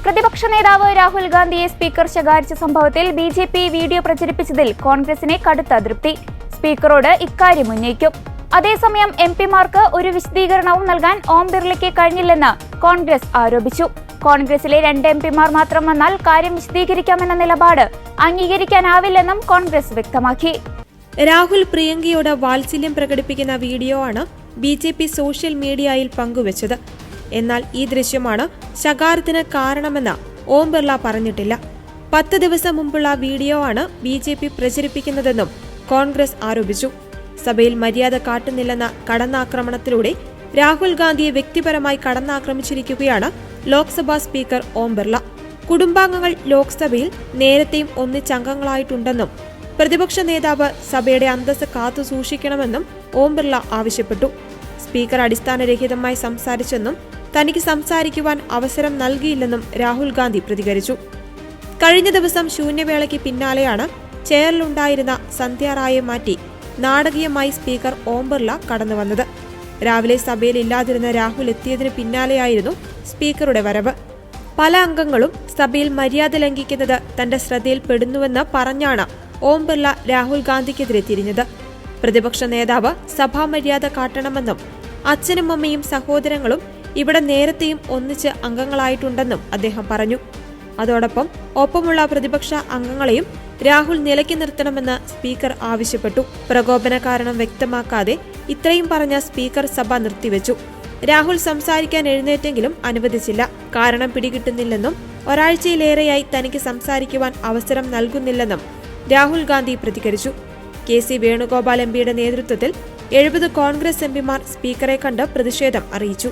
പ്രതിപക്ഷ നേതാവ് രാഹുൽ ഗാന്ധിയെ സ്പീക്കർ ശകാരിച്ച സംഭവത്തിൽ ബിജെപി വീഡിയോ പ്രചരിപ്പിച്ചതിൽ കോൺഗ്രസിനെ കടുത്ത അതൃപ്തി. സ്പീക്കറോട് ഇക്കാര്യം ഉന്നയിക്കും. അതേസമയം എംപിമാർക്ക് ഒരു വിശദീകരണവും നൽകാൻ ഓം ബിർളയ്ക്ക് കഴിഞ്ഞില്ലെന്ന് കോൺഗ്രസ് ആരോപിച്ചു. കോൺഗ്രസിലെ 2 എംപിമാർ മാത്രം വന്നാൽ കാര്യം വിശദീകരിക്കാമെന്ന നിലപാട് അംഗീകരിക്കാനാവില്ലെന്നും കോൺഗ്രസ് വ്യക്തമാക്കി. രാഹുൽ പ്രിയങ്കയോട് വാത്സല്യം പ്രകടിപ്പിക്കുന്ന വീഡിയോ ആണ് ബിജെപി സോഷ്യൽ മീഡിയയിൽ പങ്കുവച്ചത്. എന്നാൽ ഈ ദൃശ്യമാണ് ശകാരത്തിന് കാരണമെന്ന് ഓം ബിർള പറഞ്ഞിട്ടില്ല. 10 ദിവസം മുമ്പുള്ള വീഡിയോ ആണ് ബിജെപി പ്രചരിപ്പിക്കുന്നതെന്നും കോൺഗ്രസ് ആരോപിച്ചു. സഭയിൽ മര്യാദ കാട്ടുന്നില്ലെന്ന കടന്നാക്രമണത്തിലൂടെ രാഹുൽ ഗാന്ധിയെ വ്യക്തിപരമായി കടന്നാക്രമിച്ചിരിക്കുകയാണ് ലോക്സഭാ സ്പീക്കർ ഓം ബിർള. കുടുംബാംഗങ്ങൾ ലോക്സഭയിൽ നേരത്തെയും ഒന്നിച്ചംഗങ്ങളായിട്ടുണ്ടെന്നും പ്രതിപക്ഷ നേതാവ് സഭയുടെ അന്തസ്സ് കാത്തുസൂക്ഷിക്കണമെന്നും ഓം ബിർള ആവശ്യപ്പെട്ടു. സ്പീക്കർ അടിസ്ഥാനരഹിതമായി സംസാരിച്ചെന്നും തനിക്ക് സംസാരിക്കുവാൻ അവസരം നൽകിയില്ലെന്നും രാഹുൽ ഗാന്ധി പ്രതികരിച്ചു. കഴിഞ്ഞ ദിവസം ശൂന്യവേളയ്ക്ക് പിന്നാലെയാണ് ചെയറിലുണ്ടായിരുന്ന സന്ധ്യ റായെ മാറ്റി നാടകീയമായി സ്പീക്കർ ഓം ബിർള കടന്നുവന്നത്. രാവിലെ സഭയിൽ ഇല്ലാതിരുന്ന രാഹുൽ എത്തിയതിന് പിന്നാലെയായിരുന്നു സ്പീക്കറുടെ വരവ്. പല അംഗങ്ങളും സഭയിൽ മര്യാദ ലംഘിക്കുന്നത് തന്റെ ശ്രദ്ധയിൽപ്പെടുന്നുവെന്ന് പറഞ്ഞാണ് ഓം ബിർള രാഹുൽ ഗാന്ധിക്കെതിരെ തിരിഞ്ഞത്. പ്രതിപക്ഷ നേതാവ് സഭാമര്യാദ കാട്ടണമെന്നും അച്ഛനും അമ്മയും സഹോദരങ്ങളും ഇവിടെ നേരത്തെയും ഒന്നിച്ച് അംഗങ്ങളായിട്ടുണ്ടെന്നും അദ്ദേഹം പറഞ്ഞു. അതോടൊപ്പം ഒപ്പമുള്ള പ്രതിപക്ഷ അംഗങ്ങളെയും രാഹുൽ നിലയ്ക്ക് നിർത്തണമെന്ന് സ്പീക്കർ ആവശ്യപ്പെട്ടു. പ്രകോപന കാരണം വ്യക്തമാക്കാതെ ഇത്രയും പറഞ്ഞ സ്പീക്കർ സഭ നിർത്തിവെച്ചു. രാഹുൽ സംസാരിക്കാൻ എഴുന്നേറ്റെങ്കിലും അനുവദിച്ചില്ല. കാരണം പിടികിട്ടുന്നില്ലെന്നും ഒരാഴ്ചയിലേറെയായി തനിക്ക് സംസാരിക്കുവാൻ അവസരം നൽകുന്നില്ലെന്നും രാഹുൽ ഗാന്ധി പ്രതികരിച്ചു. കെ.സി. വേണുഗോപാൽ എംപിയുടെ നേതൃത്വത്തിൽ 70 കോൺഗ്രസ് എംപിമാർ സ്പീക്കറെ കണ്ട് പ്രതിഷേധം അറിയിച്ചു.